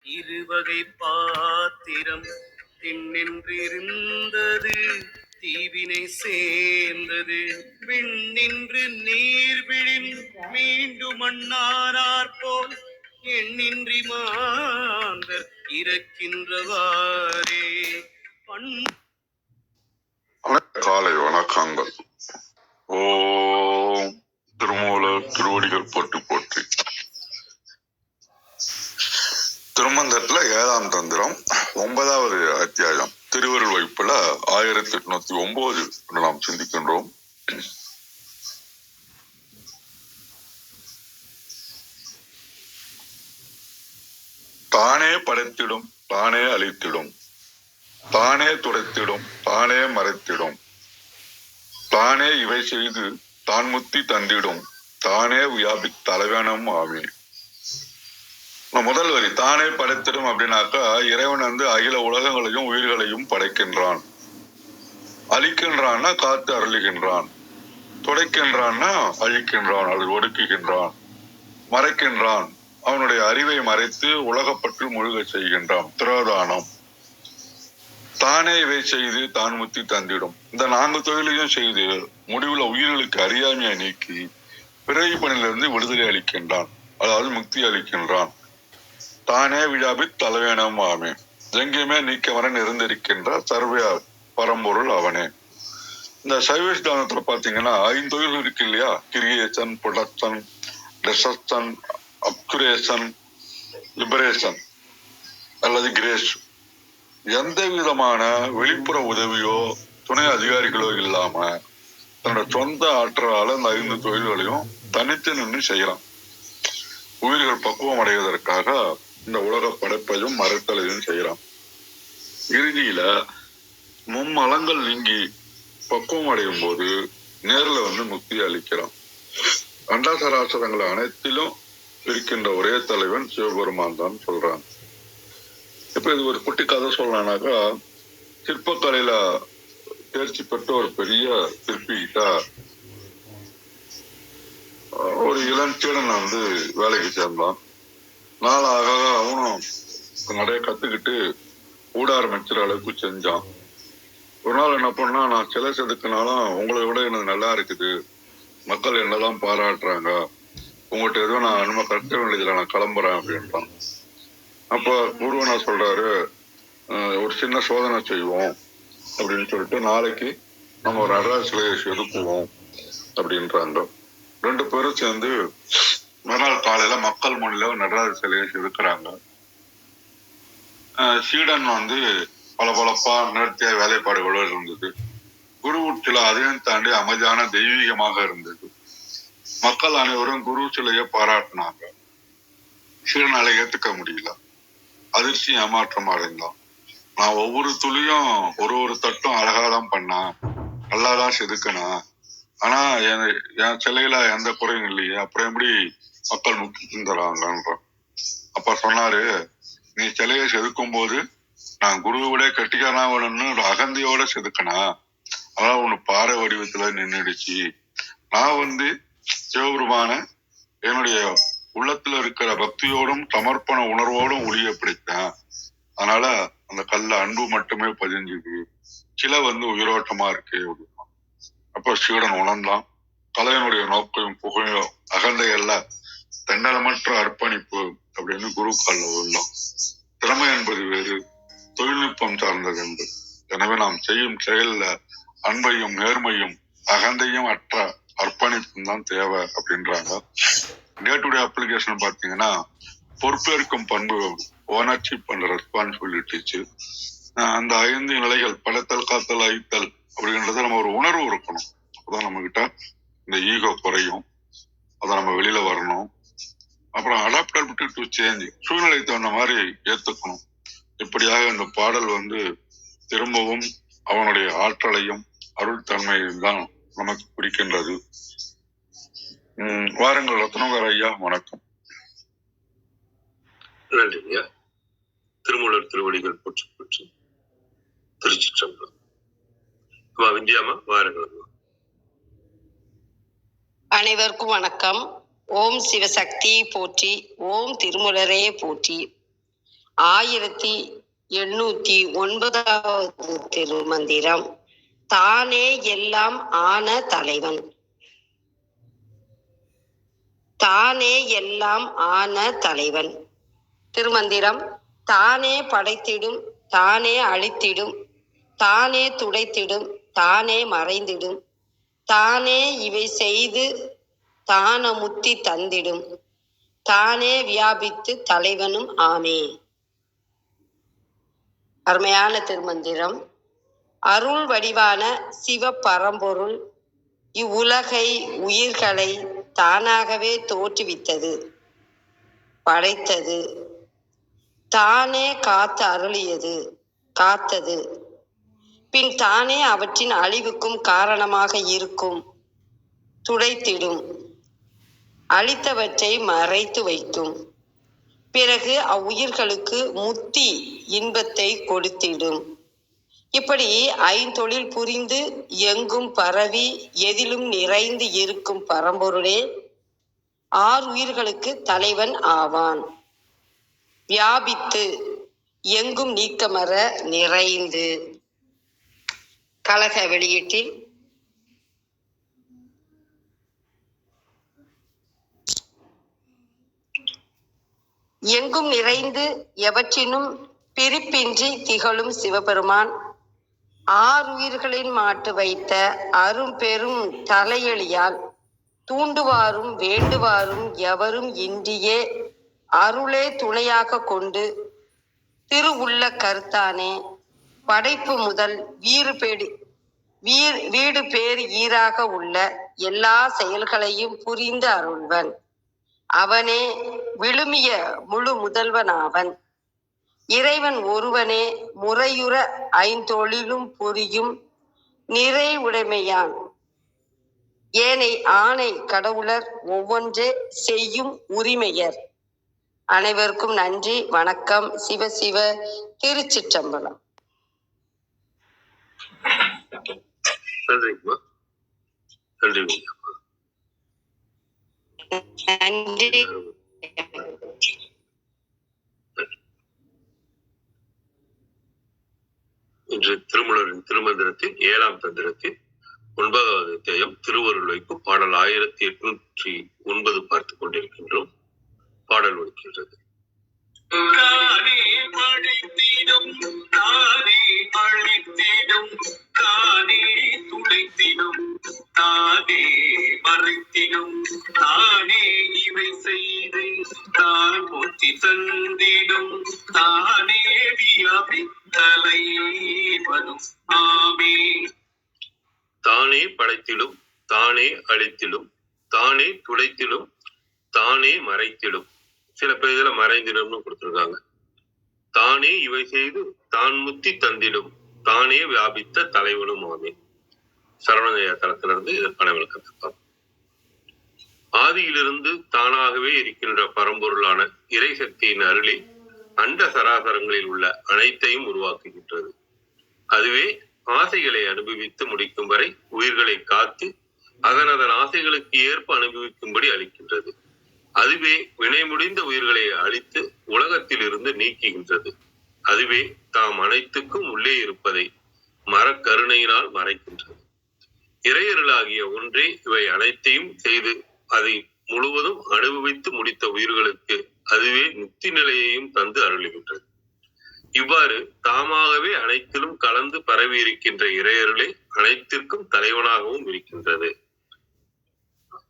இருவகை பாத்திரம் திண்ணின்றிருந்தது, தீவினை சேர்ந்தது விண்ணின்று நீர்விழின் மீண்டும் மண்ணாரார் போல் எண்ணின்றி மாந்தர் இறக்கின்றவாறே. காலை வணக்கங்கள். ஓம் திருமூலர் திருவடிகள் போற்றி போற்றி. திருமந்தத்துல 7ஆம் தந்திரம் 9வது அத்தியாயம் திருவருள் வைப்புல 1809 நாம் சிந்திக்கின்றோம். தானே படைத்திடும், தானே அழித்திடும், தானே துடைத்திடும், தானே மறைத்திடும், தானே இவை செய்து தான் முத்தி தந்திடும், தானே வியாபி தலைவனம் ஆமே. முதல் வரி தானே படைத்திடும் அப்படின்னாக்கா, இறைவன் அகில உலகங்களையும் உயிர்களையும் படைக்கின்றான். அழிக்கின்றான்னா காத்து அருளுகின்றான், துடைக்கின்றான்னா அழிக்கின்றான், அது ஒடுக்குகின்றான், மறைக்கின்றான், அவனுடைய அறிவை மறைத்து உலகப்பற்று முழுக செய்கின்றான். திரோதானம். தானே இவை செய்து தான் முத்தி தந்திடும். இந்த 4 தொழிலையும் செய்து முடிவுல உயிர்களுக்கு அறியாமையை நீக்கி பிறவி பணியிலிருந்து விடுதலை அளிக்கின்றான், அதாவது முக்தி அளிக்கின்றான். தானே விழாபி தலைவேனம் ஆமே. எங்கேயுமே நீக்கவர நிறைந்திருக்கின்ற சர்வ பரம்பொருள் அவனே. இந்த சைவஸ்தானத்துல பாத்தீங்கன்னா 5 தொழில்கள் இருக்கு இல்லையா? கிரியேஷன், ப்ரொடக்ஷன், டெசக்ஷன், அப்குரேஷன், லிபரேஷன் அல்லது கிரேஸ். எந்த விதமான வெளிப்புற உதவியோ துணை அதிகாரிகளோ இல்லாம தன்னோட சொந்த ஆற்றலால இந்த 5 தொழில்களையும் தனித்து நின்று செய்யலாம். உயிர்கள் பக்குவம் அடைவதற்காக இந்த உலக படைப்பையும் மறைத்தலையும் செய்யலாம். இறுதியில மும்மலங்கள் நீங்கி பக்குவம் அடையும் போது நேர்ல முக்தி அளிக்கிறான். அண்டாசராசரங்கள் அனைத்திலும் இருக்கின்ற ஒரே தலைவன் சிவபெருமான் தான் சொல்றான். இப்ப இது ஒரு குட்டி கதை சொல்லலாம்னாக்கா, சிற்பக்கலையில தேர்ச்சி பெற்ற ஒரு பெரிய சிற்பிகிட்ட ஒரு இளஞ்சீடன் வேலைக்கு சேர்ந்தான். நாளாக அவனும் நிறைய கத்துக்கிட்டு ஊட ஆரம்பிச்சுற அளவுக்கு செஞ்சான். ஒரு நாள் என்ன பண்ணா, நான் சிலை செதுக்கினாலும் உங்களை விட எனக்கு நல்லா இருக்குது, மக்கள் என்னதான் பாராட்டுறாங்க, உங்கள்கிட்ட எதுவும் நான் அனுமதி கற்க வேண்டியதில்லை, நான் கிளம்புறேன் அப்படின்றான். அப்ப குருவனா சொல்றாரு, ஒரு சின்ன சோதனை செய்வோம் அப்படின்னு சொல்லிட்டு நாளைக்கு நம்ம ஒரு நடராஜ சிலையை செதுக்குவோம் அப்படின்றாங்க. 2 பேரும் சேர்ந்து மறுநாள் காலையில மக்கள் முன்னில நடராஜ சிலையை செதுக்குறாங்க. சீடன் பளபளப்பா நேர்த்தியா வேலைப்பாடுகளோடு இருந்தது. குரு சிலை அதையும் தாண்டி அமைதியான தெய்வீகமாக இருந்தது. மக்கள் அனைவரும் குரு சிலையை பாராட்டினாங்க. சீடனால ஏத்துக்க முடியல, அதிர்ச்சி ஏமாற்றம் அடைந்தான். நான் ஒவ்வொரு துளியும் ஒரு தட்டும் அழகாதான் பண்ணா, நல்லாதான் செதுக்கினேன், ஆனா என் சிலையில எந்த குறையும் இல்லையே, அப்புறம் எப்படி மக்கள் முக்தி தராங்கன்ற. அப்ப சொன்னாரு, நீ சிலையை செதுக்கும் போது நான் குருவோட கெட்டிக்காரனா வேணும்னு ஒரு அகந்தையோட செதுக்கினா, அதான் ஒண்ணு பாறை வடிவத்துல நின்றுடுச்சு. நான் சிவபெருமான என்னுடைய உள்ளத்துல இருக்கிற பக்தியோடும் சமர்ப்பண உணர்வோடும் ஒளிய பிடித்தேன். அதனால அந்த கல்ல அன்பு மட்டுமே பதிஞ்சுது, சிலை உயிரோட்டமா இருக்கு. அப்ப சீடன் உணர்ந்தான், கலையனுடைய நோக்கையும் புகையும் அகந்தை அல்ல, தன்னலமற்ற அர்ப்பணிப்பு அப்படின்னு குரு கால்ல விழுந்தான். திறமை என்பது வேறு, தொழில்நுட்பம் சார்ந்தது என்று. எனவே நாம் செய்யும் செயல்ல அன்பையும் நேர்மையும் அகந்தையும் அற்ற அர்ப்பணிப்பும் தான் தேவை அப்படின்றாங்க. டே டு டே அப்ளிகேஷன் பாத்தீங்கன்னா, பொறுப்பேற்கும் பண்பு, ஓனர்ஷிப் அண்ட் ரெஸ்பான்சிபிலிட்டிஸ், அந்த 5 நிலைகள் படைத்தல், காத்தல், அழித்தல் அப்படின்றத நம்ம ஒரு உணர்வு இருக்கணும். அப்பதான் நம்ம கிட்ட இந்த ஈகோ குறையும், அதை நம்ம வெளியில வரணும். அப்புறம் அடாப்டபிலிட்டி டு சேஞ்ச், சூழ்நிலை தகுந்த மாதிரி ஏத்துக்கணும். இப்படியாக இந்த பாடல் திரும்பவும் அவனுடைய ஆற்றலையும் அருள் தன்மையும் தான் நமக்கு பிடிக்கின்றது. வாருங்கள் ரத்னகர் ஐயா, வணக்கம். நன்றிங்க. திருமூலர் திருவடிகள் போற்றி போற்றி. திருச்சிற்றம்பலம். விந்தியாமா, வாருங்கள். அனைவருக்கும் வணக்கம். ஓம் சிவசக்தி போற்றி, ஓம் திருமூலரே போற்றி. 1809 திருமந்திரம். தானே எல்லாம் ஆன தலைவன். தானே எல்லாம் ஆன தலைவன். திருமந்திரம். தானே படைத்திடும், தானே அழித்திடும், தானே துடைத்திடும், தானே மறைந்திடும், தானே இவை செய்து தான முத்தி தந்திடும், தானே வியாபித்து தலைவனும் ஆமே. அருமையான திருமந்திரம். அருள் வடிவான சிவ பரம்பொருள் இவ்வுலகை உயிர்களை தானாகவே தோற்றுவித்தது, படைத்தது, தானே காத்து அருளியது, காத்தது, பின் தானே அவற்றின் அழிவுக்கும் காரணமாக இருக்கும், துடைத்திடும், அழித்தவற்றை மறைத்து வைக்கும், பிறகு அவ்வுயிர்களுக்கு முத்தி இன்பத்தை கொடுத்திடும். இப்படி ஐந்தொழில் புரிந்து எங்கும் பரவி எதிலும் நிறைந்து இருக்கும் பரம்பொருளே 6 உயிர்களுக்கு தலைவன் ஆவான். வியாபித்து எங்கும் நீக்கமற நிறைந்து. கழக வெளியீட்டில் எங்கும் நிறைந்து எவற்றினும் பிரிப்பின்றி திகழும் சிவபெருமான் 6 உயிர்களின் மாட்டு வைத்த அரும் பெரும் தலையெளியால் தூண்டுவாரும் வேண்டுவாரும் எவரும் இன்றியே அருளே துணையாக கொண்டு திருவுள்ள கருத்தானே படைப்பு முதல் வீடு பேர் ஈராக உள்ள எல்லா செயல்களையும் புரிந்து அருள்வன். அவனே விழுமிய முழு முதல்வனாவன். இறைவன் ஒருவனே முறையுற ஐந்தொழிலும் புரியும் நிறைவுடைமையான். ஏனை ஆணை கடவுளர் ஒவ்வொன்றே செய்யும் உரிமையர். அனைவருக்கும் நன்றி, வணக்கம். சிவ சிவ. திருச்சிற்றம்பலம். நன்றிங்கம்மா. நன்றி. நன்றி. இன்று திருமூலரின் திருமந்திரத்தின் 7ஆம் தந்திரத்தில் 9வது அத்தியாயம் திருவருள் வைப்பு பாடல் 1809 பார்த்துக் கொண்டிருக்கின்றோம். பாடல் ஒலிக்கின்றது. தானே படைத்திடும், தானே அழித்திடும், தானே துடைத்திடும், தானே மறைத்திடும், தானே இவை செய்து தான் முத்தி தந்திடும், தானே வியாபித்தலைவனும் ஆமே. தானே படைத்திடும், தானே அழித்திடும், தானே துடைத்திடும், தானே மறைத்திடும். சில பேர் இதுல மறைந்திடும்னு கொடுத்திருக்காங்க. தானே இவை செய்து தான் முத்தி தந்திடும், தானே வியாபித்த தலைவனும் ஆமே. சரவணைய தளத்திலிருந்து இதற்கான விளக்கத்தை பார்ப்போம். ஆதியிலிருந்து தானாகவே இருக்கின்ற பரம்பொருளான இறை சக்தியின் அருளி அண்ட சராசரங்களில் உள்ள அனைத்தையும் உருவாக்குகின்றது. அதுவே ஆசைகளை அனுபவித்து முடிக்கும் வரை உயிர்களை காத்து அதன் ஆசைகளுக்கு ஏற்ப அனுபவிக்கும்படி அளிக்கின்றது. அதுவே வினை முடிந்த உயிர்களை அழித்து உலகத்தில் இருந்து நீக்குகின்றது. அதுவே தாம் அனைத்துக்கும் உள்ளே இருப்பதை மரக்கருணையினால் மறைக்கின்றது. இறையருளாகிய ஒன்றே இவை அனைத்தையும் செய்து அதை முழுவதும் அனுபவித்து முடித்த உயிர்களுக்கு அதுவே முக்தி நிலையையும் தந்து அருளுகின்றது. இவ்வாறு தாமாகவே அனைத்திலும் கலந்து பரவி இருக்கின்ற இறையருளை அனைத்திற்கும் தலைவனாகவும் இருக்கின்றது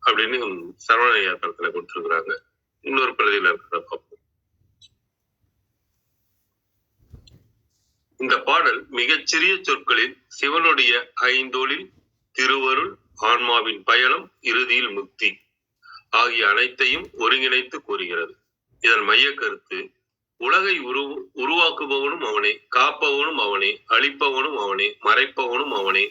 அப்படின்னு சரவணையா தளத்துல கொடுத்திருக்கிறாங்க. இன்னொரு பிரதியில இருக்கிறத பார்ப்போம். இந்த பாடல் மிகச்சிறிய சொற்களில் சிவனுடைய ஐந்தொழில், திருவருள், ஆன்மாவின் பயணம், இறுதியில் முக்தி ஆகிய அனைத்தையும் ஒருங்கிணைத்து கூறுகிறது. இதன் மைய கருத்து உலகை உருவாக்குபவனும் அவனே, காப்பவனும் அவனே, அழிப்பவனும் அவனே, மறைப்பவனும் அவனே,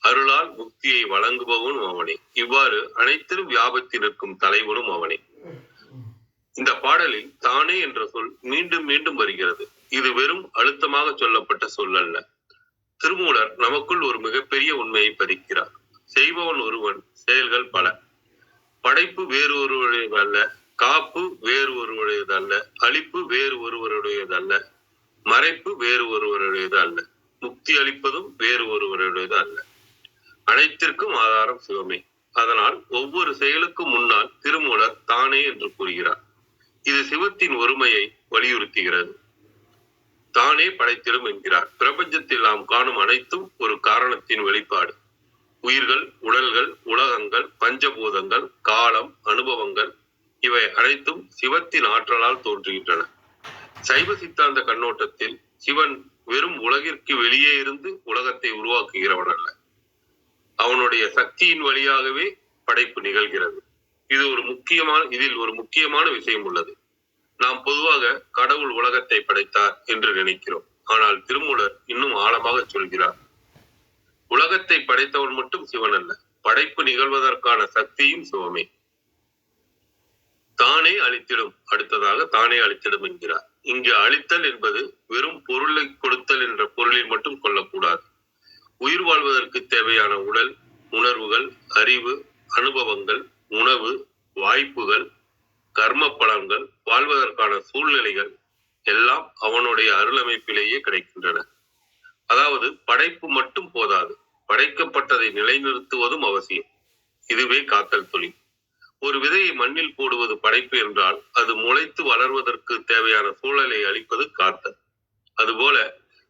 அருளால் முக்தியை வழங்குபவனும் அவனே. இவ்வாறு அனைத்திலும் வியாபத்தில் இருக்கும் தலைவனும் அவனே. இந்த பாடலில் தானே என்ற சொல் மீண்டும் மீண்டும் வருகிறது. இது வெறும் அழுத்தமாக சொல்லப்பட்ட சொல் அல்ல. திருமூலர் நமக்குள் ஒரு மிகப்பெரிய உண்மையை பதிக்கிறார். செய்பவன் ஒருவன், செயல்கள் பல. படைப்பு வேறு ஒருவருடைய அல்ல, காப்பு வேறு ஒருவருடையது அல்ல, அழிப்பு வேறு ஒருவருடையது அல்ல, மறைப்பு வேறு ஒருவருடையது அல்ல, முக்தி அளிப்பதும் வேறு ஒருவருடையது அல்ல. அனைத்திற்கும் ஆதாரம் சிவமே. அதனால் ஒவ்வொரு செயலுக்கும் முன்னால் திருமூலர் தானே என்று கூறுகிறார். இது சிவத்தின் ஒருமையை வலியுறுத்துகிறது. தானே படைத்திடும் என்கிறார். பிரபஞ்சத்தில் நாம் காணும் அனைத்தும் ஒரு காரணத்தின் வெளிப்பாடு. உயிர்கள், உடல்கள், உலகங்கள், பஞ்சபூதங்கள், காலம், அனுபவங்கள் இவை அனைத்தும் சிவத்தின் ஆற்றலால் தோன்றுகின்றன. சைவ சித்தாந்த கண்ணோட்டத்தில் சிவன் வெறும் உலகிற்கு வெளியே இருந்து உலகத்தை உருவாக்குகிறவன் அல்ல. அவனுடைய சக்தியின் வழியாகவே படைப்பு நிகழ்கிறது. இதில் ஒரு முக்கியமான விஷயம் உள்ளது. நாம் பொதுவாக கடவுள் உலகத்தை படைத்தார் என்று நினைக்கிறோம். ஆனால் திருமூலர் இன்னும் ஆழமாக சொல்கிறார். உலகத்தை படைத்தவன் மட்டும் சிவன் அல்ல, படைப்பு நிகழ்வதற்கான சக்தியும் சிவமே. தானே அழித்திடும், அடுத்ததாக தானே அழித்திடும் என்கிறார். இங்கு அழித்தல் என்பது வெறும் பொருளை கொடுத்தல் என்ற பொருளில் மட்டும் கொள்ளக்கூடாது. உயிர் வாழ்வதற்கு தேவையான உடல், உணர்வுகள், அறிவு, அனுபவங்கள், உணவு, வாய்ப்புகள், கர்ம பலன்கள், வாழ்வதற்கான சூழ்நிலைகள் எல்லாம் அவனுடைய அருளமைப்பிலேயே கிடைக்கின்றன. அதாவது படைப்பு மட்டும் போதாது, படைக்கப்பட்டதை நிலைநிறுத்துவதும் அவசியம். இதுவே காத்தல் தொழில். ஒரு விதையை மண்ணில் போடுவது படைப்பு என்றால், அது முளைத்து வளர்வதற்கு தேவையான சூழலை அளிப்பது காத்தல். அதுபோல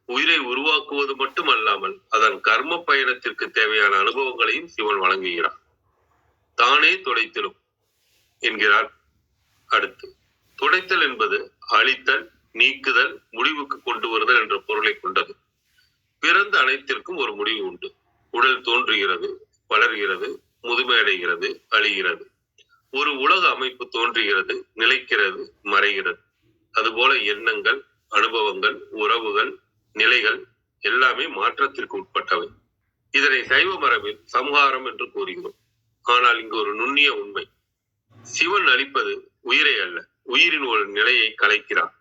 உயிரை உருவாக்குவது மட்டும் அல்லாமல் அதன் கர்ம பயணத்திற்கு தேவையான அனுபவங்களையும் சிவன் வழங்குகிறார். தானே துடைத்திடும் என்கிறார். அடுத்து, துடைத்தல் என்பது அழித்தல், நீக்குதல், முடிவுக்கு கொண்டு வருதல் என்ற பொருளை கொண்டது. பிறந்த அனைத்திற்கும் ஒரு முடிவு உண்டு. உடல் தோன்றுகிறது, வளர்கிறது, முதுமையடைகிறது, அழிகிறது. ஒரு உலக அமைப்பு தோன்றுகிறது, நிலைக்கிறது, மறைகிறது. அதுபோல எண்ணங்கள், அனுபவங்கள், உறவுகள், நிலைகள் எல்லாமே மாற்றத்திற்கு உட்பட்டவை. இதனை சைவ மரபில் சம்ஹாரம் என்று கூறுகிறோம். ஆனால் இங்கு ஒரு நுண்ணிய உண்மை. சிவன் அழிப்பது உயிரை அல்ல, உயிரின் ஒரு நிலையை கலைக்கிறார்.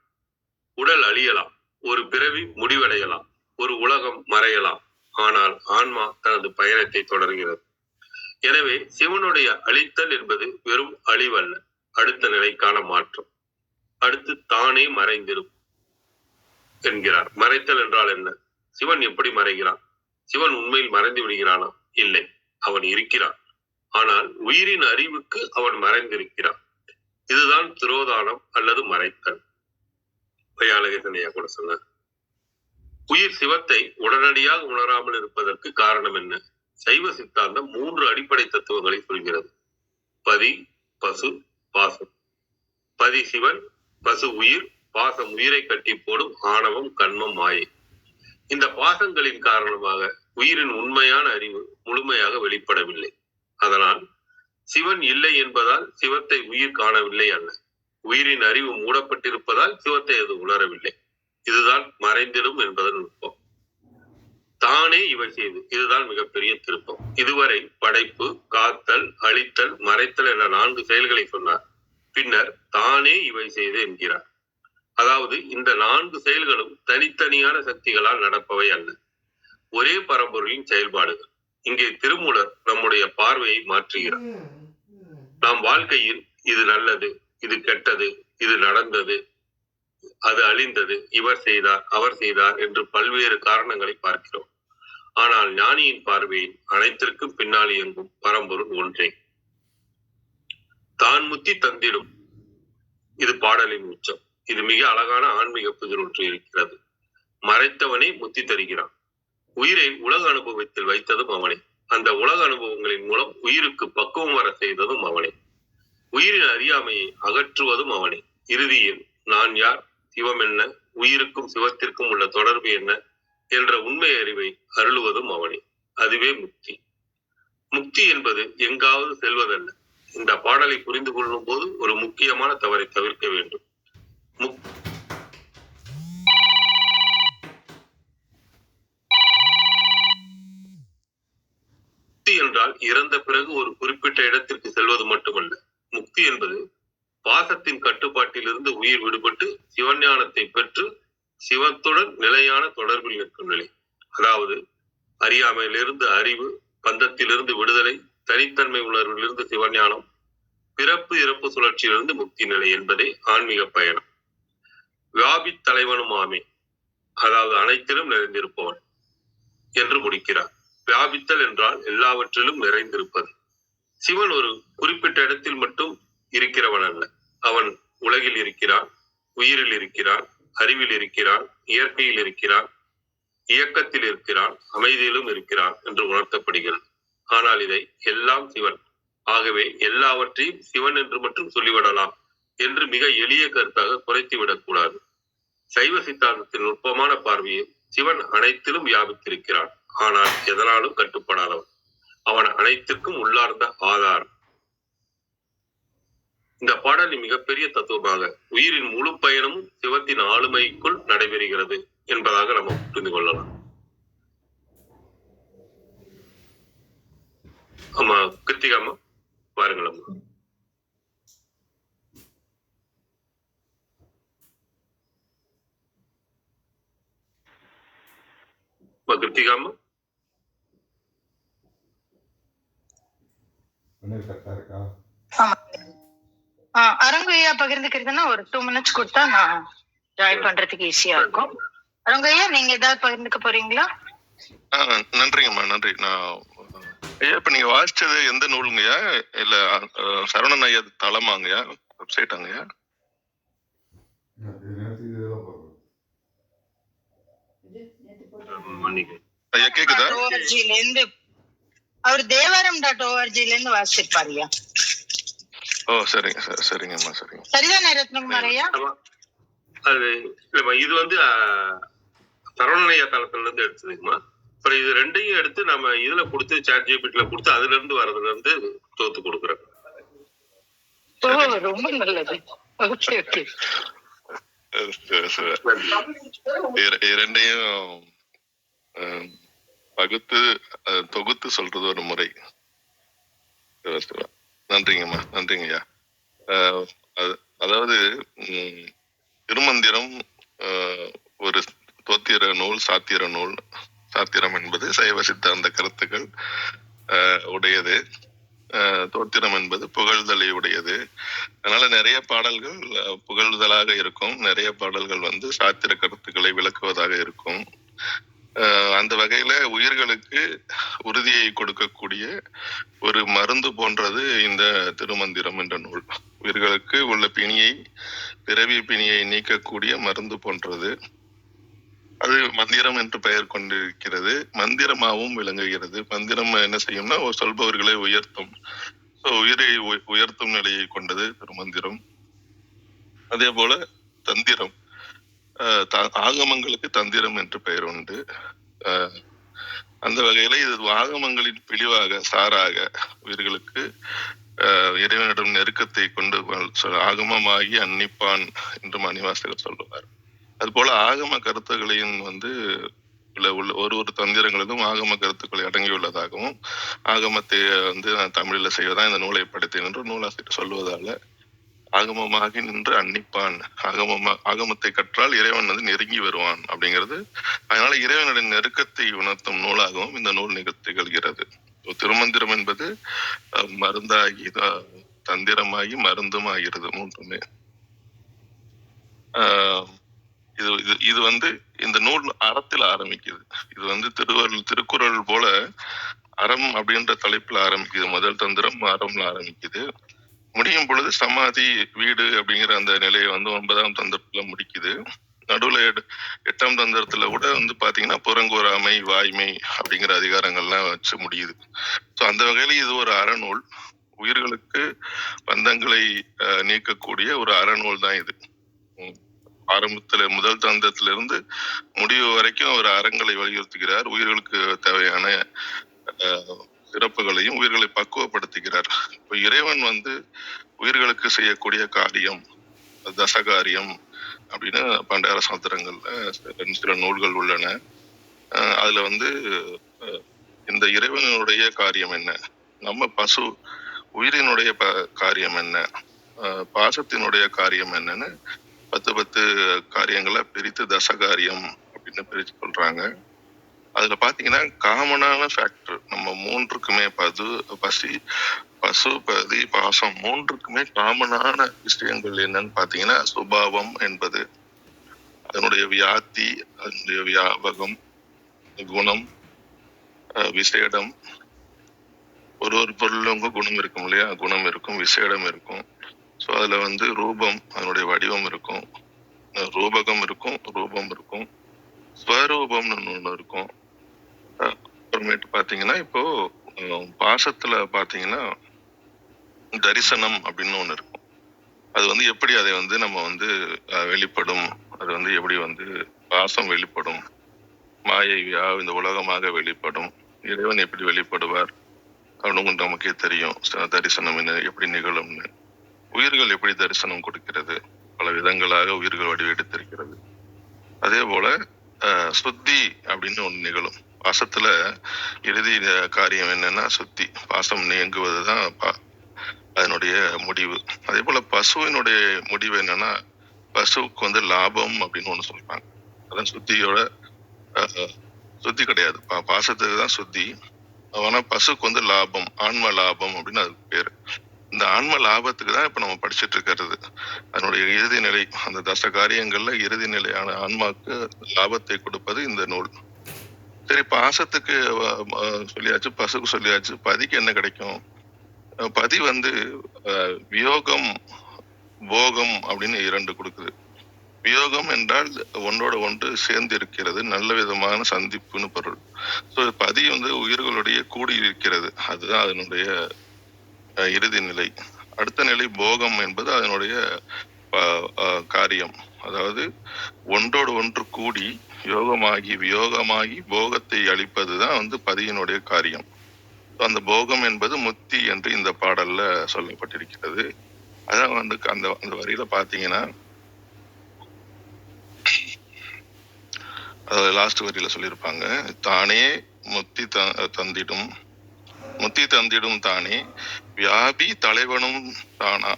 உடல் அழியலாம், ஒரு பிறவி முடிவடையலாம், ஒரு உலகம் மறையலாம். ஆனால் ஆன்மா தனது பயணத்தை தொடர்கிறது. எனவே சிவனுடைய அழித்தல் என்பது வெறும் அழிவல்ல, அடுத்த நிலைக்கான மாற்றம். அடுத்து தானே மறைந்திடும் என்கிறார். மறைத்தல் என்றால் என்ன? சிவன் எப்படி மறைகிறான்? சிவன் உண்மையில் மறைந்து விடுகிறானா? இல்லை, அவன் இருக்கிறான். ஆனால் உயிரின் அறிவுக்கு அவன் மறைந்திருக்கிறான். இதுதான் திரோதானம் அல்லது மறைத்தல். பயாலகேசனையா கூட சொன்னார். உயிர் சிவத்தை உடனடியாக உணராமல் இருப்பதற்கு காரணம் என்ன? சைவ சித்தாந்தம் 3 அடிப்படை தத்துவங்களை சொல்கிறது. பதி, பசு, பாசம். பதி சிவன், பசு உயிர், பாசம் உயிரை கட்டி போடும் ஆணவம், கண்மம், மாயை. இந்த பாசங்களின் காரணமாக உயிரின் உண்மையான அறிவு முழுமையாக வெளிப்படவில்லை. அதனால் சிவன் இல்லை என்பதால் சிவத்தை உயிர் காணவில்லை அல்ல, உயிரின் அறிவு மூடப்பட்டிருப்பதால் சிவத்தை அது உணரவில்லை. இதுதான் மறைந்திடும் என்பதன் நுட்பம். தானே இவை செய்து, இதுதான் மிகப்பெரிய திருப்பம். இதுவரை படைப்பு, காத்தல், அழித்தல், மறைத்தல் என்ற 4 செயல்களை சொன்னார். பின்னர் தானே இவை செய்து என்கிறார். அதாவது இந்த 4 செயல்களும் தனித்தனியான சக்திகளால் நடப்பவை அல்ல, ஒரே பரம்பொருளின் செயல்பாடுகள். இங்கே திருமூலர் நம்முடைய பார்வையை மாற்றுகிறார். நாம் வாழ்க்கையில் இது நல்லது, இது கெட்டது, இது நடந்தது, அது அழிந்தது, இவர் செய்தார், அவர் செய்தார் என்று பல்வேறு காரணங்களை பார்க்கிறோம். ஆனால் ஞானியின் பார்வையில் அனைத்திற்கும் பின்னால் இயங்கும் பரம்பொருள் ஒன்றே. தான் முத்தி தந்திடும், இது பாடலின் உச்சம். இது மிக அழகான ஆன்மீக புதிர் ஒன்று இருக்கிறது. மறைத்தவனே முத்தி தருகிறான். உயிரை உலக அனுபவத்தில் வைத்ததும் அவனே. அந்த உலக அனுபவங்களின் மூலம் உயிருக்கு பக்குவம் வர செய்ததும் அவனே. உயிரின் அறியாமையை அகற்றுவதும் அவனே. இறுதியில் நான் யார், சிவம் என்ன, உயிருக்கும் சிவத்திற்கும் உள்ள தொடர்பு என்ன என்ற உண்மை அறிவை அருளுவதும் அவனே. அதுவே முக்தி. முக்தி என்பது எங்காவது செல்வதல்ல. இந்த பாடலை புரிந்து கொள்ளும் போது ஒரு முக்கியமான தவறை தவிர்க்க வேண்டும். முக்தி என்றால் இறந்த பிறகு ஒரு குறிப்பிட்ட இடத்திற்கு செல்வது மட்டுமல்ல. முக்தி என்பது பாசத்தின் கட்டுப்பாட்டிலிருந்து உயிர் விடுபட்டு சிவஞானத்தை பெற்று சிவத்துடன் நிலையான தொடர்பில் நிற்கும் நிலை. அதாவது அறியாமையிலிருந்து அறிவு, பந்தத்திலிருந்து விடுதலை, தனித்தன்மை உணர்விலிருந்து சிவஞானம், பிறப்பு இறப்பு சுழற்சியிலிருந்து முக்தி நிலை என்பதே ஆன்மீக பயணம். வியாபி தலைவனும் ஆமே, அதாவது அனைத்திலும் நிறைந்திருப்பவன் என்று முடிக்கிறார். வியாபித்தல் என்றால் எல்லாவற்றிலும் நிறைந்திருப்பது. சிவன் ஒரு குறிப்பிட்ட இடத்தில் மட்டும் இருக்கிறவன் அல்ல. அவன் உலகில் இருக்கிறான், உயிரில் இருக்கிறான், அறிவில் இருக்கிறான், இயற்கையில் இருக்கிறான், இயக்கத்தில் இருக்கிறான், அமைதியிலும் இருக்கிறான் என்று உணர்த்தப்படுகிறது. ஆனால் இதை எல்லாம் சிவன், ஆகவே எல்லாவற்றையும் சிவன் என்று மட்டும் சொல்லிவிடலாம் என்று மிக எளிய கருத்தாக குறைத்து விடக்கூடாது. சைவ சித்தாந்தத்தின் நுட்பமான பார்வையில் சிவன் அனைத்திலும் வியாபித்திருக்கிறான். ஆனால் எதனாலும் கட்டுப்படாதவன். அவன் அனைத்திற்கும் உள்ளார்ந்த ஆதாரம். இந்த பாடலின் மிகப்பெரிய தத்துவமாக உயிரின் முழு பயணமும் சிவத்தின் ஆளுமைக்குள் நடைபெறுகிறது என்பதாக நம்ம புரிந்து கொள்ளலாம். ஆமா, கிருத்திகாமா பாருங்கள். அம்மா கிருத்திகாமா அரங்கையா பகிர்ந்துக்கிறதுன்னா ஒரு 2 minutes கொடுத்தா நான் ஜாயின் பண்றதுக்கு ஈஸியா இருக்கும். அரங்கையா, நீங்க ஏதாவது பகிர்ந்துக்க போறீங்களா? நன்றிங்கம்மா, நன்றி. நான் ஐயா, இப்ப நீங்க வாசிச்சது எந்த நூலுங்கய்யா? இல்ல சரவணன் ஐயா தளமாங்கய்யா, வெப்சைட்டாங்கய்யா? ஐயா கேக்குதா? அவர் தேவாரம்.org வாசிச்சிருப்பாருயா. ஓ சரிங்க சார், சரிங்கம்மா, சரிங்க. சரிதானே ரத்னகுமார் ஐயா? அது இது வந்து சரவணையா தளத்துல இருந்து எடுத்ததுங்கம்மா. அப்புறம் இது ரெண்டையும் எடுத்து நம்ம இதுல கொடுத்து ChatGPT கொடுத்து அதுல இருந்து வர்றதுல இருந்து தோத்து கொடுக்குறோம். ரொம்ப நல்லது. இரண்டையும் பகுத்து தொகுத்து சொல்றது ஒரு முறை. நன்றிங்கம்மா, நன்றிங்கய்யா. அதாவது திருமந்திரம் ஒரு தோத்திர நூல், சாத்திர நூல். சாத்திரம் என்பது சைவ சித்தாந்த கருத்துக்கள் உடையது. தோத்திரம் என்பது புகழ்தலை உடையது. அதனால நிறைய பாடல்கள் புகழ்தலாக இருக்கும், நிறைய பாடல்கள் வந்து சாத்திர கருத்துக்களை விளக்குவதாக இருக்கும். அந்த வகையில உயிர்களுக்கு உறுதியை கொடுக்கக்கூடிய ஒரு மருந்து போன்றது இந்த திருமந்திரம் என்ற நூல். உயிர்களுக்கு உள்ள பிணியை, பிறவி பிணியை நீக்கக்கூடிய மருந்து போன்றது. அது மந்திரம் என்று பெயர் கொண்டிருக்கிறது. மந்திரமாகவும் விளங்குகிறது. மந்திரம் என்ன செய்யும்னா சொல்பவர்களை உயர்த்தும், உயிரை உயர்த்தும் நிலையை கொண்டது திருமந்திரம். அதே போல தந்திரம், ஆகமங்களுக்கு தந்திரம் என்று பெயர் உண்டு. அந்த வகையில இது ஆகமங்களின் பிழிவாக, சாராக உயிர்களுக்கு இறைவனிடம் நெருக்கத்தை கொண்டு ஆகமமாகி அன்னிப்பான் என்று மணிவாசகர் சொல்லுவார். அது போல ஆகம கருத்துக்களையும் வந்து ஒரு தந்திரங்களுக்கும் ஆகம கருத்துக்கள் அடங்கியுள்ளதாகவும், ஆகமத்தை வந்து நான் தமிழில் செய்வதான் இந்த நூலை படைத்தேன் என்று நூலாசிரியர் சொல்வதால ஆகமமாகி நின்று அன்னிப்பான், ஆகமத்தை கற்றால் இறைவன் வந்து நெருங்கி வருவான் அப்படிங்கிறது. அதனால இறைவனுடைய நெருக்கத்தை உணர்த்தும் நூலாகவும் இந்த நூல் திகழ்கிறது. திருமந்திரம் என்பது மருந்தாகி, தந்திரமாகி, மருந்தும் ஆகிறது, மூன்றுமே. இது வந்து இந்த நூல் அறத்தில் ஆரம்பிக்குது. இது வந்து திருக்குறள் போல அறம் அப்படின்ற தலைப்புல ஆரம்பிக்குது. முதல் தந்திரம் அறம்ல ஆரம்பிக்குது. முடியும் பொழுது சமாதி, வீடு அப்படிங்கிற அந்த நிலையை வந்து 9ஆம் தந்திரத்துல முடிக்குது. நடுவுல 8ஆம் தந்திரத்துல கூட வந்து பாத்தீங்கன்னா புறங்கூறாமை, வாய்மை அப்படிங்கிற அதிகாரங்கள்லாம் வச்சு முடியுது. ஸோ அந்த வகையில இது ஒரு அறநூல். உயிர்களுக்கு பந்தங்களை நீக்கக்கூடிய ஒரு அறநூல் தான் இது. ஆரம்பத்துல முதல் தந்திரத்திலிருந்து முடிவு வரைக்கும் ஒரு அறங்களை வலியுறுத்துகிறார். உயிர்களுக்கு தேவையான சிறப்புகளையும் உயிர்களை பக்குவப்படுத்துகிறார். இப்போ இறைவன் வந்து உயிர்களுக்கு செய்யக்கூடிய காரியம், தசகாரியம் அப்படின்னு பண்டார சாத்திரங்கள்ல சில நூல்கள் உள்ளன. அதுல வந்து இந்த இறைவனுடைய காரியம் என்ன, நம்ம பசு உயிரினுடைய காரியம் என்ன, பாசத்தினுடைய காரியம் என்னன்னு 10 காரியங்களை பிரித்து தசகாரியம் அப்படின்னு பிரித்து சொல்றாங்க. அதுல பாத்தீங்கன்னா காமனான ஃபேக்டர் நம்ம மூன்றுக்குமே, பசி, பசு, பதி, பாசம் மூன்றுக்குமே காமனான விஷயங்கள் என்னன்னு பாத்தீங்கன்னா, சுபாவம் என்பது, அதனுடைய வியாப்தி, அதனுடைய வியாபகம், குணம், விசேடம். ஒரு பொருளுங்க குணம் இருக்கும் இல்லையா? குணம் இருக்கும், விசேடம் இருக்கும். ஸோ அதுல ரூபம், அதனுடைய வடிவம் இருக்கும், ரூபகம் இருக்கும், ரூபம் இருக்கும், ஸ்வரூபம்னு ஒண்ணு இருக்கும். அப்புறமேட்டு பாத்தீங்கன்னா, இப்போ பாசத்துல பாத்தீங்கன்னா தரிசனம் அப்படின்னு ஒண்ணு இருக்கும். அது எப்படி அதை நம்ம வெளிப்படும், அது எப்படி பாசம் வெளிப்படும், மாயையா இந்த உலகமாக வெளிப்படும், இறைவன் எப்படி வெளிப்படுவார் அப்படின்னு நமக்கே தெரியும். தரிசனம் என்ன எப்படி நிகழும்னு, உயிர்கள் எப்படி தரிசனம் கொடுக்கிறது, பல விதங்களாக உயிர்கள் வடிவெடுத்திருக்கிறது. அதே போல சுத்தி அப்படின்னு ஒண்ணு நிகழும். பாசத்துல இறுதி காரியம் என்னன்னா சுத்தி, பாசம் நீங்குவதுதான் அதனுடைய முடிவு. அதே போல பசுவினுடைய முடிவு என்னன்னா, பசுவுக்கு லாபம் அப்படின்னு ஒண்ணு சொல்றாங்க. அதான் சுத்தியோட சுத்தி கிடையாது, பாசத்துக்கு தான் சுத்தி. ஆனா பசுக்கு லாபம், ஆன்ம லாபம் அப்படின்னு அதுக்கு பேரு. இந்த ஆன்ம லாபத்துக்கு தான் இப்ப நம்ம படிச்சுட்டு இருக்கிறது. அதனுடைய இறுதி நிலை, அந்த தச காரியங்கள்ல இறுதி நிலையான ஆன்மாக்கு லாபத்தை கொடுப்பது இந்த நூல். சரி, பாசத்துக்கு சொல்லியாச்சு, பசுக்கு சொல்லியாச்சு. பதிக்கு என்ன கிடைக்கும்? பதி வியோகம், போகம் அப்படின்னு 2 கொடுக்குது. வியோகம் என்றால் ஒன்றோட ஒன்று சேர்ந்து இருக்கிறது, நல்ல விதமான சந்திப்புன்னு பொருள். ஸோ பதி உயிர்களுடைய கூடி இருக்கிறது, அதுதான் அதனுடைய இறுதி நிலை. அடுத்த நிலை போகம் என்பது அதனுடைய காரியம். அதாவது ஒன்றோடு ஒன்று கூடி யோகமாகி வியோகமாகி போகத்தை அளிப்பதுதான் பதியினுடைய காரியம். அந்த போகம் என்பது முத்தி என்று இந்த பாடல்ல சொல்லப்பட்டிருக்கிறது. அதான் அந்த அந்த வரியில பாத்தீங்கன்னா, லாஸ்ட் வரியில சொல்லியிருப்பாங்க, தானே முத்தி தந்திடும், முத்தி தந்திடும் தானே வியாபி தலைவனும் தானா,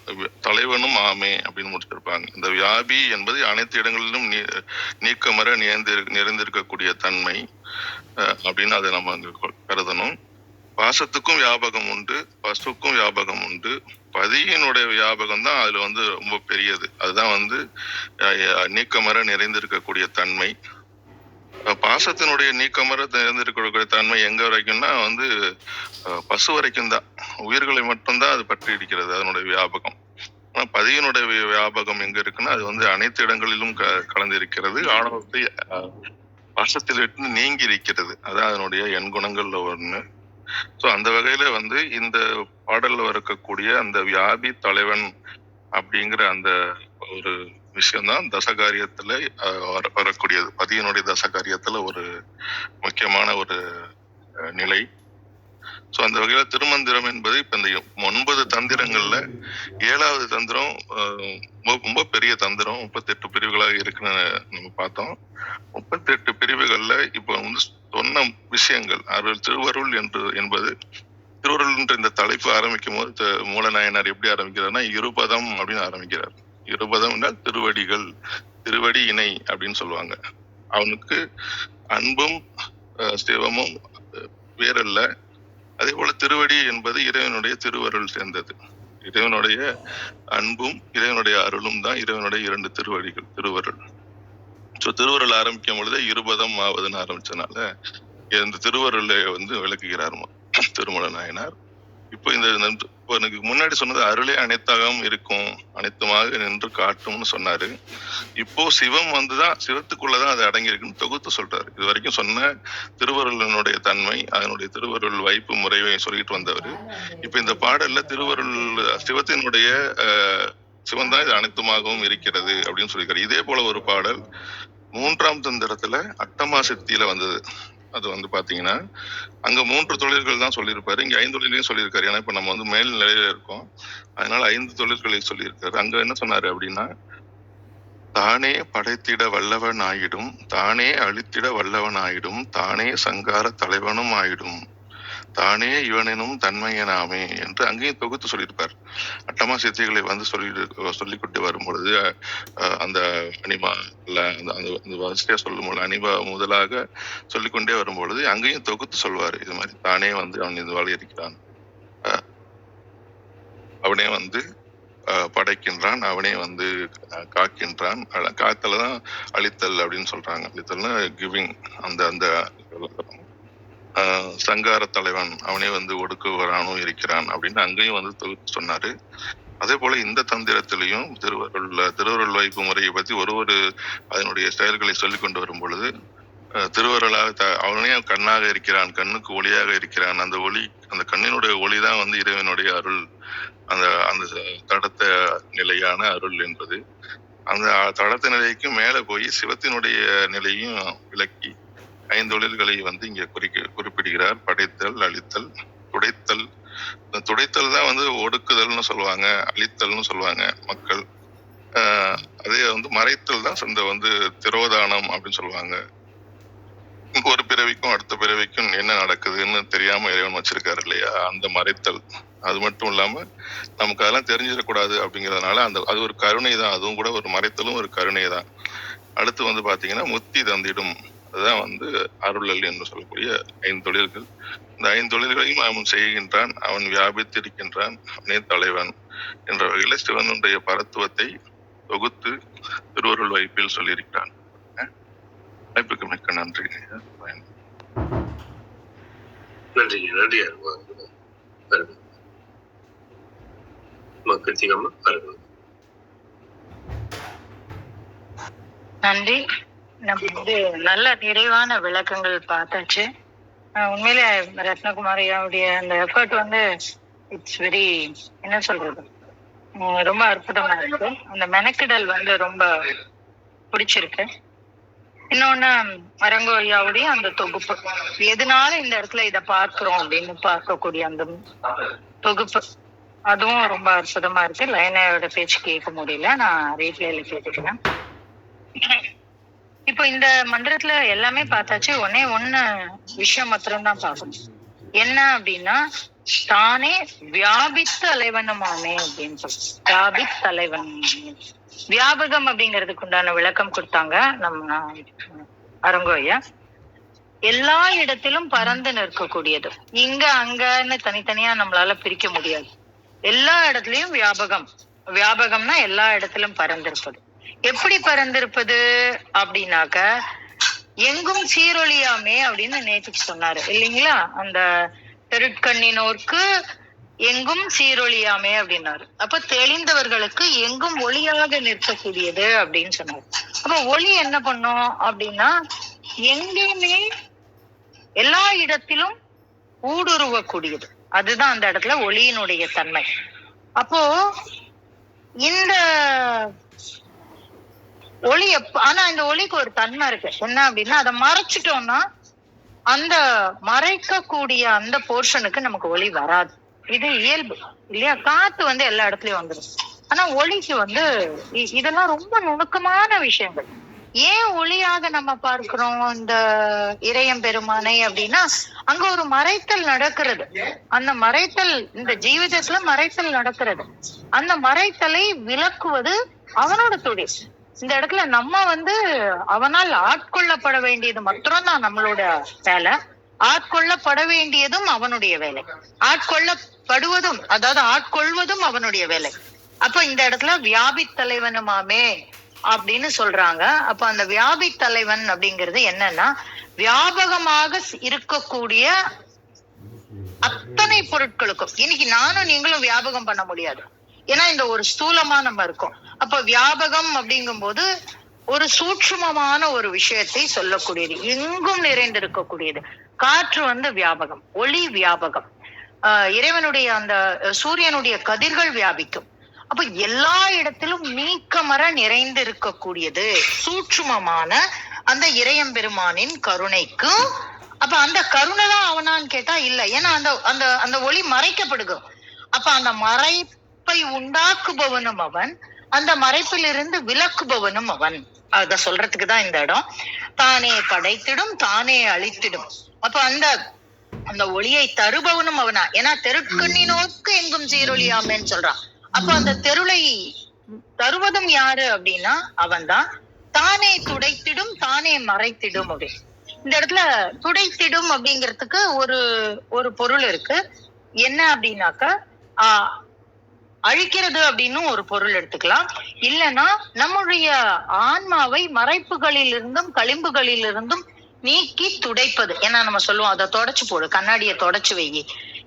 தலைவனும் ஆமே அப்படின்னு முடிச்சிருப்பாங்க. இந்த வியாபி என்பது அனைத்து இடங்களிலும் நீக்கமர நிறைந்திருக்கக்கூடிய தன்மை அப்படின்னு அதை நம்ம கருதணும். பாசத்துக்கும் வியாபகம் உண்டு, பசுக்கும் வியாபகம் உண்டு. பதியினுடைய வியாபகம் தான் அதுல ரொம்ப பெரியது. அதுதான் நீக்கமர நிறைந்திருக்கக்கூடிய தன்மை. பாசத்தினுடைய நீக்கமர நிறைந்திருக்கக்கூடிய தன்மை எங்க வரைக்கும்னா பசு வரைக்கும் தான், உயிர்களை மட்டும்தான் அது பற்றி இருக்கிறது அதனுடைய வியாபகம். ஆனா பதியினுடைய வியாபகம் எங்க இருக்குன்னா, அது அனைத்து இடங்களிலும் கலந்திருக்கிறது, ஆணவத்தை பாசத்திலிருந்து நீங்கி இருக்கிறது. அதான் அதனுடைய எண்குணங்கள்ல ஒண்ணு. சோ அந்த வகையில இந்த பாடல்ல இருக்கக்கூடிய அந்த வியாபி தலைவன் அப்படிங்கிற அந்த ஒரு விஷயம்தான் தசகாரியத்துல வரக்கூடியது. பதியினுடைய தசகாரியத்துல ஒரு முக்கியமான ஒரு நிலை. சோ அந்த வகையில திருமந்திரம் என்பது இப்ப இந்த 9 தந்திரங்கள்ல 7வது தந்திரம் ரொம்ப பெரிய தந்திரம். 38 பிரிவுகளாக இருக்குன்னு நம்ம பார்த்தோம். 38 பிரிவுகள்ல இப்ப சொன்ன விஷயங்கள் அருள் திருவருள் என்பது, திருவருள் என்ற இந்த தலைப்பு ஆரம்பிக்கும் போது மூலநாயனார் எப்படி ஆரம்பிக்கிறார்னா, இருபதம் அப்படின்னு ஆரம்பிக்கிறார். இருபதம் என்றால் திருவடிகள், திருவடி இணை அப்படின்னு சொல்லுவாங்க. அவனுக்கு அன்பும் சிவமும் வேறல்ல. அதே போல திருவடி என்பது இறைவனுடைய திருவருள் சேர்ந்தது. இறைவனுடைய அன்பும் இறைவனுடைய அருளும் தான் இறைவனுடைய 2 திருவடிகள், திருவருள். சோ திருவருள் ஆரம்பிக்கும் பொழுது இருபதம் ஆவதுன்னு ஆரம்பிச்சனால இந்த திருவருளை விளக்குகிறார் திருமல நாயனார். இப்போ எனக்கு முன்னாடி சொன்னது அருளே அனைத்தாகவும் இருக்கும், அனைத்துமாக நின்று காட்டும்னு சொன்னாரு. இப்போ சிவம் தான், சிவத்துக்குள்ளதான் அது அடங்கி இருக்குன்னு தொகுத்து சொல்றாரு. இது வரைக்கும் சொன்ன திருவருளனுடைய தன்மை, அதனுடைய திருவருள் வைப்பு முறையை சொல்லிட்டு வந்தவர். இப்ப இந்த பாடல்ல திருவருள் சிவத்தினுடைய சிவன் தான் இது அனைத்துமாகவும் இருக்கிறது அப்படின்னு சொல்லியிருக்காரு. இதே போல ஒரு பாடல் 3ஆம் தந்திரத்துல அட்டமா சித்தியில வந்தது. அது பாத்தீங்கன்னா அங்க 3 தொழில்கள் தான் சொல்லியிருப்பாரு, இங்க 5 தொழிலையும் சொல்லியிருக்காரு. ஏன்னா இப்ப நம்ம மேல் நிலையில இருக்கோம், அதனால 5 தொழில்களை சொல்லியிருக்காரு. அங்க என்ன சொன்னாரு அப்படின்னா, தானே படைத்திட வல்லவன் ஆயிடும், தானே அழித்திட வல்லவன் ஆயிடும், தானே சங்கார தலைவனும் ஆயிடும், தானே இவனும் தன்மையனாமே என்று அங்கேயும் தொகுத்து சொல்லியிருப்பார். அட்டமா சித்திகளை சொல்லிக்கொண்டு வரும் பொழுது அந்த அனிமா அந்த வரிசையா சொல்லும் பொழுது அனிமா முதலாக சொல்லிக்கொண்டே வரும் பொழுது அங்கேயும் தொகுத்து சொல்வார். இது மாதிரி தானே அவன் இதுவாக இருக்கிறான், அவனே வந்து படைக்கின்றான், அவனே வந்து காக்கின்றான். காத்தல்தான் அழித்தல் அப்படின்னு சொல்றாங்க. அழித்தல்னா கிவிங். அந்த அந்த சங்கார தலைவன் அவனே வந்து ஒடுக்குவரானும் இருக்கிறான் அப்படின்னு அங்கேயும் வந்து தொகுத்து சொன்னாரு. அதே போல இந்த தந்திரத்திலையும் திருவருள் வைப்பு முறையை பத்தி ஒரு அதனுடைய செயல்களை சொல்லிக் கொண்டு வரும் பொழுது திருவருளாக அவனே கண்ணாக இருக்கிறான், கண்ணுக்கு ஒளியாக இருக்கிறான். அந்த ஒளி, அந்த கண்ணினுடைய ஒளிதான் வந்து இறைவனுடைய அருள், அந்த அந்த தடத்த நிலையான அருள் என்பது. அந்த தடத்த நிலைக்கு மேல போய் சிவத்தினுடைய நிலையும் விளக்கி 5 தொழில்களை வந்து இங்க குறிப்பிடுகிறார். படைத்தல், அழித்தல், துடைத்தல். துடைத்தல் தான் வந்து ஒடுக்குதல்னு சொல்லுவாங்க, அழித்தல்னு சொல்லுவாங்க மக்கள். அதே வந்து மறைத்தல் தான் இந்த வந்து திரோதானம் அப்படின்னு சொல்லுவாங்க. ஒரு பிறவிக்கும் அடுத்த பிறவிக்கும் என்ன நடக்குதுன்னு தெரியாம இறைவன் வச்சிருக்காரு இல்லையா, அந்த மறைத்தல். அது மட்டும் இல்லாம நமக்கு அதெல்லாம் தெரிஞ்சிடக்கூடாது அப்படிங்கிறதுனால அது ஒரு கருணை தான். அதுவும் கூட ஒரு மறைத்தலும் ஒரு கருணை தான். அடுத்து வந்து பாத்தீங்கன்னா முத்தி தந்திடும். அதுதான் வந்து அருளல் என்று சொல்லக்கூடிய 5 தொழில்கள். இந்த 5 தொழில்களையும் அவன் செய்கின்றான், அவன் வியாபித்திருக்கின்றான், அவனே தலைவன் என்ற வகையில சிவனுடைய பரத்துவத்தை தொகுத்து திருவருள் வைப்பில் சொல்லியிருக்கிறான். வாய்ப்புக்கு மிக்க நன்றி. நன்றி நன்றி. கிருத்திகம்மா பாருங்க. நன்றி. நம்ம வந்து நல்ல நிறைவான விளக்கங்கள் பார்த்தாச்சு. உண்மையிலே ரத்னகுமாரியாவுடைய அந்த எஃபர்ட் வந்து இட்ஸ் வெரி, என்ன சொல்றது, ரொம்ப அற்புதமா இருக்கு. அந்த மெனக்கிடல் வந்து ரொம்ப பிடிச்சிருக்கு. இன்னொன்னு அரங்கோ ஐயாவுடைய அந்த தொகுப்பு, எதனால இந்த இடத்துல இதை பார்க்கிறோம் அப்படின்னு பார்க்கக்கூடிய அந்த தொகுப்பு, அதுவும் ரொம்ப அற்புதமா இருக்கு. லைனையோட பேச்சு கேட்க முடியல, நான் ரீப்ளேல கேட்டுக்கிறேன். இப்போ இந்த மந்திரத்துல எல்லாமே பார்த்தாச்சு. ஒண்ணு விஷயம் மாத்திரம்தான் பார்க்கணும். என்ன அப்படின்னா, தானே வியாபித்த அலைவனமாமே அப்படின்னு சொல்லி, வியாபித்த அலைவன். வியாபகம் அப்படிங்கிறதுக்கு உண்டான விளக்கம் கொடுத்தாங்க நம்ம அரங்கோ ஐயா. எல்லா இடத்திலும் பறந்து நிற்கக்கூடியது. இங்க அங்கன்னு தனித்தனியா நம்மளால பிரிக்க முடியாது. எல்லா இடத்துலயும் வியாபகம். வியாபகம்னா எல்லா இடத்திலும் பறந்திருப்பது. எப்படி பறந்திருப்பது அப்படின்னாக்க, எங்கும் சீரொழியாமே அப்படின்னு நேற்றுக்கு சொன்னாரு இல்லைங்களா. அந்த தெருட்கண்ணினோர்க்கு எங்கும் சீரொழியாமே அப்படின்னாரு. அப்ப தெளிந்தவர்களுக்கு எங்கும் ஒளியாக நிற்கக்கூடியது அப்படின்னு சொன்னாரு. அப்ப ஒளி என்ன பண்ணும் அப்படின்னா, எங்கேயுமே எல்லா இடத்திலும் ஊடுருவக்கூடியது. அதுதான் அந்த இடத்துல ஒளியினுடைய தன்மை. அப்போ இந்த ஒளி ஆனா இந்த ஒளிக்கு ஒரு தன்மை இருக்கு. என்ன அப்படின்னா, அதை மறைச்சிட்டோம்னா அந்த மறைக்கக்கூடிய அந்த போர்ஷனுக்கு நமக்கு ஒளி வராது. இது இயல்பு இல்லையா. காத்து வந்து எல்லா இடத்துலயும் வந்துடும். ஆனா ஒளிக்கு வந்து இதெல்லாம் ரொம்ப நுணுக்கமான விஷயங்கள். ஏன் ஒளியாக நம்ம பார்க்கிறோம் இந்த இறையம் பெருமானை அப்படின்னா, அங்க ஒரு மறைத்தல் நடக்கிறது. அந்த மறைத்தல், இந்த ஜீவிதத்துல மறைத்தல் நடக்கிறது. அந்த மறைத்தலை விளக்குவது அவனோட தொழில். இந்த இடத்துல நம்ம வந்து அவனால் ஆட்கொள்ளப்பட வேண்டியது மாத்திரம்தான் நம்மளோட வேலை. ஆட்கொள்ளப்பட வேண்டியதும் அவனுடைய வேலை. ஆட்கொள்ளப்படுவதும், அதாவது ஆட்கொள்வதும் அவனுடைய வேலை. அப்ப இந்த இடத்துல வியாபித்தலைவனுமாமே அப்படின்னு சொல்றாங்க. அப்ப அந்த வியாபித்தலைவன் அப்படிங்கிறது என்னன்னா, வியாபகமாக இருக்கக்கூடிய அத்தனை பொருட்களுக்கும். இன்னைக்கு நானும் நீங்களும் வியாபகம் பண்ண முடியாது, ஏன்னா இந்த ஒரு ஸ்தூலமா நம்ம இருக்கோம். அப்ப வியாபகம் அப்படிங்கும் போது ஒரு சூட்சுமமான ஒரு விஷயத்தை சொல்லக்கூடியது, எங்கும் நிறைந்திருக்கக்கூடியது. காற்று வந்து வியாபகம், ஒளி வியாபகம், இறைவனுடைய அந்த சூரியனுடைய கதிர்கள் வியாபிக்கும். அப்ப எல்லா இடத்திலும் நீக்கமர நிறைந்து இருக்கக்கூடியது சூட்சுமமான அந்த இறையம்பெருமானின் கருணைக்கும். அப்ப அந்த கருணை தான் அவனான்னு கேட்டா இல்ல, ஏன்னா அந்த அந்த அந்த ஒளி மறைக்கப்படுகும். அப்ப அந்த மறைப்பை உண்டாக்குபவனும் அவன், அந்த மறைப்பிலிருந்து விலக்குபவனும் அவன். அத சொல்றதுக்கு தான் இந்த இடம். தானே படைத்திடும், தானே அழித்திடும். அப்ப அந்த அந்த ஒளியை தருபவனும் அவனா. ஏன்னா தெருட்கண்ணினோக்கு எங்கும் சீரொழியாமேன்னு சொல்றான். அப்ப அந்த தெருளை தருவதும் யாரு அப்படின்னா அவன்தான். தானே துடைத்திடும், தானே மறைத்திடும் அப்படி. இந்த இடத்துல துடைத்திடும் அப்படிங்கிறதுக்கு ஒரு பொருள் இருக்கு. என்ன அப்படின்னாக்கா, அழிக்கிறது அப்படின்னு ஒரு பொருள் எடுத்துக்கலாம். இல்லைன்னா நம்முடைய ஆன்மாவை மறைப்புகளில் இருந்தும் களிம்புகளில் இருந்தும் நீக்கி துடைப்பது. ஏன்னா நம்ம சொல்லுவோம், அதை தொடச்சு போடு, கண்ணாடியை தொடச்சு வை,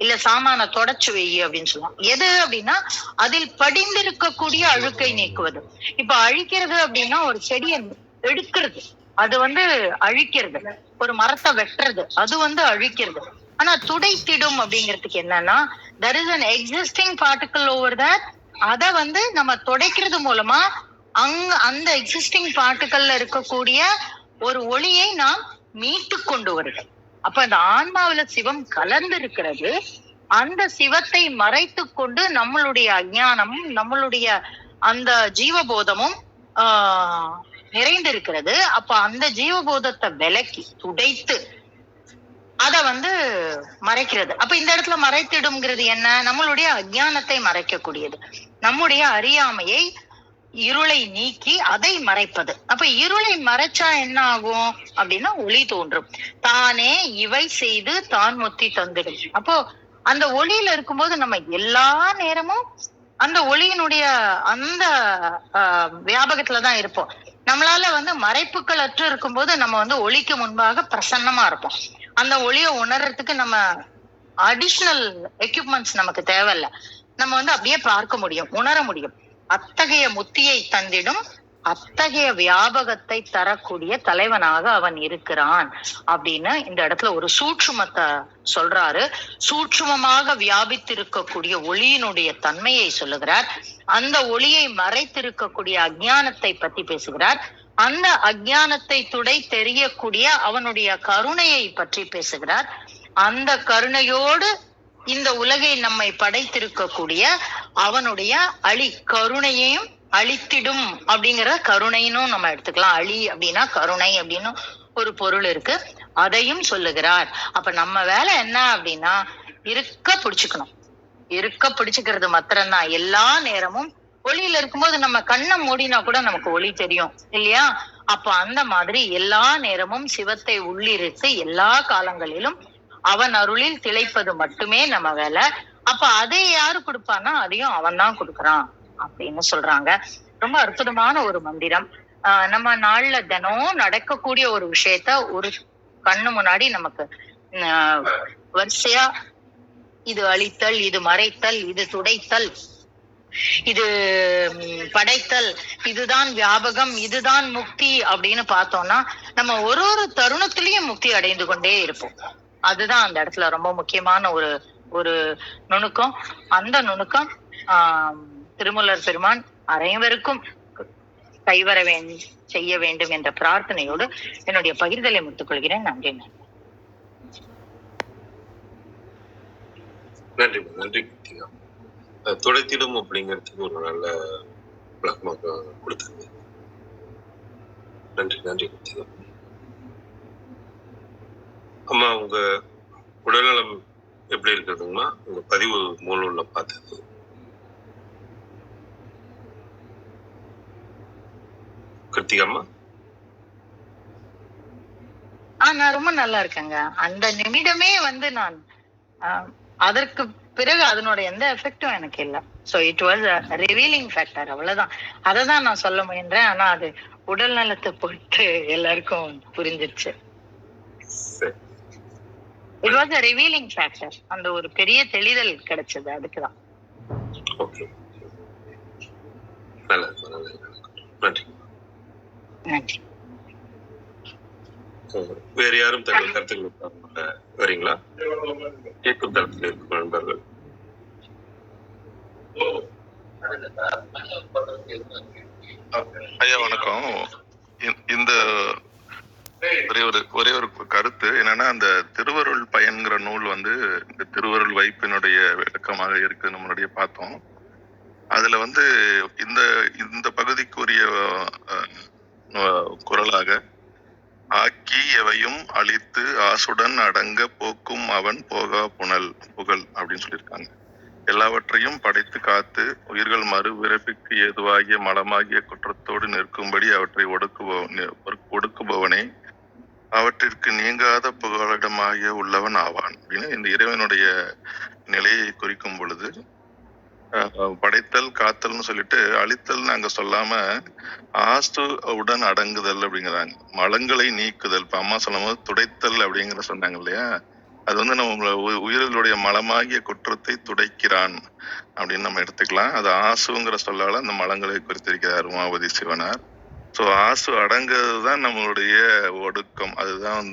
இல்ல சாமான தொடச்சு வை அப்படின்னு சொல்லுவோம். எது அப்படின்னா அதில் படிந்திருக்கக்கூடிய அழுக்கை நீக்குவது. இப்ப அழிக்கிறது அப்படின்னா ஒரு செடியை எடுக்கிறது, அது அழிக்கிறது. ஒரு மரத்தை வெட்டுறது, அது அழிக்கிறது. ஆனா துடைத்திடும் அப்படிங்கிறதுக்கு என்னன்னா, there is an existing particle over that. அத நம்ம துடைக்கிறது மூலமா அந்த எக்ஸிஸ்டிங் பார்ட்டிகல்ல இருக்கக்கூடிய ஒரு ஒளியை நாம் மீட்டு கொண்டு வருது. அப்ப அந்த ஆன்மாவில சிவம் கலந்து இருக்கிறது. அந்த சிவத்தை மறைத்து கொண்டு நம்மளுடைய அஞ்ஞானமும் நம்மளுடைய அந்த ஜீவபோதமும் நிறைந்திருக்கிறது. அப்ப அந்த ஜீவபோதத்தை விலக்கி துடைத்து அத மறைக்கிறது. அப்ப இந்த இடத்துல மறைத்திடும்ங்கிறது என்ன? நம்மளுடைய அஞ்ஞானத்தை மறைக்கக்கூடியது, நம்முடைய அறியாமையை, இருளை நீக்கி அதை மறைப்பது. அப்ப இருளை மறைச்சா என்ன ஆகும் அப்படின்னா ஒளி தோன்றும். தானே இவை செய்து தான் முத்தி தந்துடும். அப்போ அந்த ஒளியில இருக்கும்போது நம்ம எல்லா நேரமும் அந்த ஒளியினுடைய அந்த வியாபகத்துலதான் இருப்போம். நம்மளால மறைப்புகள் அற்று இருக்கும்போது நம்ம ஒளிக்கு முன்பாக பிரசன்னமா இருப்போம். அந்த ஒளியை உணர்றதுக்கு நம்ம அடிஷனல் எக்யூப்மெண்ட்ஸ் நமக்கு தேவையில்லை. நம்ம அப்படியே பார்க்க முடியும், உணர முடியும். அத்தகைய முத்தியை தந்திடும், அத்தகைய வியாபகத்தை தரக்கூடிய தலைவனாக அவன் இருக்கிறான் அப்படின்னு இந்த இடத்துல ஒரு சூட்சுமத்தை சொல்றாரு. சூட்சுமமாக வியாபித்திருக்கக்கூடிய ஒளியினுடைய தன்மையை சொல்லுகிறார். அந்த ஒளியை மறைத்திருக்கக்கூடிய அஞ்ஞானத்தை பத்தி பேசுகிறார். அந்த அஞ்ஞானத்தை துடை தெரியக்கூடிய அவனுடைய கருணையை பற்றி பேசுகிறார். அந்த கருணையோடு இந்த உலகை நம்மை படைத்திருக்கக்கூடிய அவனுடைய கருணையையும் அழித்திடும் அப்படிங்கிற கருணைன்னு நம்ம எடுத்துக்கலாம். அழி அப்படின்னா கருணை அப்படின்னு ஒரு பொருள் இருக்கு, அதையும் சொல்லுகிறார். அப்ப நம்ம வேலை என்ன அப்படின்னா இருக்க பிடிச்சுக்கணும். இருக்க பிடிச்சுக்கிறது மாத்திரம்தான். எல்லா நேரமும் ஒளியில இருக்கும்போது நம்ம கண்ணை மூடினா கூட நமக்கு ஒளி தெரியும் இல்லையா? அப்ப அந்த மாதிரி எல்லா நேரமும் சிவத்தை உள்ளிருத்து எல்லா காலங்களிலும் அவன் அருளில் திளைப்பது மட்டுமே நம்ம வேலை. அப்ப அதை யாரு கொடுப்பான்னா அதையும் அவன் தான் கொடுக்கறான் அப்படின்னு சொல்றாங்க. ரொம்ப அற்புதமான ஒரு மந்திரம். நம்ம நாள்ல தினம் நடக்கக்கூடிய ஒரு விஷயத்த ஒரு கண்ணு முன்னாடி நமக்கு வரிசையா இது அழித்தல், இது மறைத்தல், இது துடைத்தல், இது படைத்தல், இதுதான் வியாபகம், இதுதான் முக்தி அப்படின்னு பார்த்தோம்னா நம்ம ஒரு ஒரு தருணத்திலையும் முக்தி அடைந்து கொண்டே இருப்போம். அதுதான் அந்த இடத்துல ரொம்ப முக்கியமான ஒரு நுணுக்கம். அந்த நுணுக்கம் திருமூலர் பெருமான் அனைவருக்கும் கைவர செய்ய வேண்டும் என்ற பிரார்த்தனையோடு என்னுடைய பகிர்தலை முடித்துக் கொள்கிறேன். நன்றி. நன்றி நன்றி. துடைத்திடும் அப்படிங்கிறதுக்கு ஒரு நல்ல விளக்கமாக கொடுத்துருங்க. நன்றி நன்றி. அம்மா, உங்க உடல்நலம் எப்படி இருக்குதுங்கம்மா? உங்க பதிவு மூலம்ல பார்த்தது. கிருத்திகம்மா? நான் ரொம்ப நல்லா இருக்கேங்க. அந்த நிமிடமே நான் அதற்கு பிறகு அதனுடைய எந்த எஃபெக்டும் எனக்கு இல்லை. So it was a revealing factor. அவ்வளவுதான். அததான் நான் சொல்ல முயன்றேன். ஆனா அது உடல் நலத்தை பொறுத்து எல்லாருக்கும் புரிஞ்சிருச்சு. It was a revealing factor. அந்த ஒரு பெரிய தெளிதல் கிடைச்சது. அதுக்குதான். நன்றி. வேற யாரும் தங்கள் கருத்துக்கள் வரீங்களா? கேட்கும் தரத்தில் இருக்கும் நண்பர்கள். ஐயா வணக்கம். இந்த ஒரே ஒரு கருத்து என்னன்னா, அந்த திருவருள் பயன்கிற நூல் இந்த திருவருள் வைப்பினுடைய விளக்கமாக இருக்கு. நம்மளுடைய பார்த்தோம். அதுல இந்த பகுதிக்குரிய குரலாக ஆக்கி எவையும் அழித்து ஆசுடன் அடங்க போக்கும் அவன் போகா புகழ் அப்படின்னு சொல்லியிருக்காங்க. எல்லாவற்றையும் படைத்து காத்து உயிர்கள் மறுபிறப்பிற்கு ஏதுவாகிய மலமாகிய குற்றத்தோடு நிற்கும்படி அவற்றை ஒடுக்குபவனே அவற்றிற்கு நீங்காத புகலிடமாகிய உள்ளவன் ஆவான் அப்படின்னு இந்த இறைவனுடைய நிலையை குறிக்கும் பொழுது படைத்தல் காத்தல்னு சொல்லிட்டு அழித்தல்னு அங்க சொல்லாம ஆஸ்து உடன் அடங்குதல் அப்படிங்கிறாங்க. மலங்களை நீக்குதல். இப்ப அம்மா சொல்லும் போது துடைத்தல் அப்படிங்கிற சொன்னாங்க இல்லையா, அது வந்து நம்ம உயிர்களுடைய மலமாகிய குற்றத்தை துடைக்கிறான் அப்படின்னு நம்ம எடுத்துக்கலாம். அது ஆசுங்கிற சொல்லால அந்த மலங்களை குறித்திருக்கிறார் உமாபதி சிவனார். ஸோ ஆசு அடங்குறதுதான் நம்மளுடைய ஒடுக்கம். அதுதான்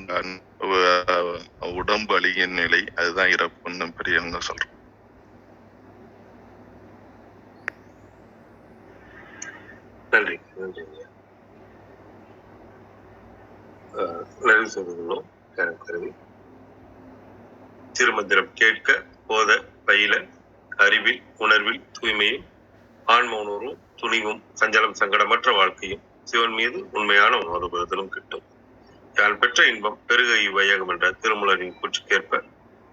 உடம்பு அழியின் நிலை. அதுதான் இறப்புன்னு பெரியவங்க சொல்றோம். நன்றி நன்றிங்க. நிறைவு செய்துள்ளோம். கருவி திருமந்திரம் கேட்க போத பயில அறிவில் உணர்வில் தூய்மையும் ஆன்ம உணர்வும் துணிவும் சஞ்சலம் சங்கடமற்ற வாழ்க்கையும் சிவன் மீது உண்மையான உணர்வுகளும் கிட்டும். யான் பெற்ற இன்பம் பெருக இவ்வையகம் என்ற திருமலரின் கூற்றுக்கேற்ப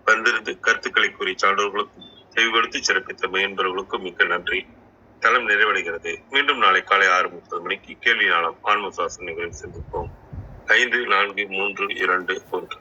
வந்திருந்து கருத்துக்களை கூறிய சான்றோர்களுக்கும் தெளிவுபடுத்தி சிறப்பித்த மென்பர்களுக்கும் மிக்க நன்றி. தளம் நிறைவடைகிறது. மீண்டும் நாளை காலை 6:30 மணிக்கு கேள்வி நாளம் ஆன்ம சுவாச நிகழ்ச்சி சந்திப்போம். 5, 4, 3, 2, 1.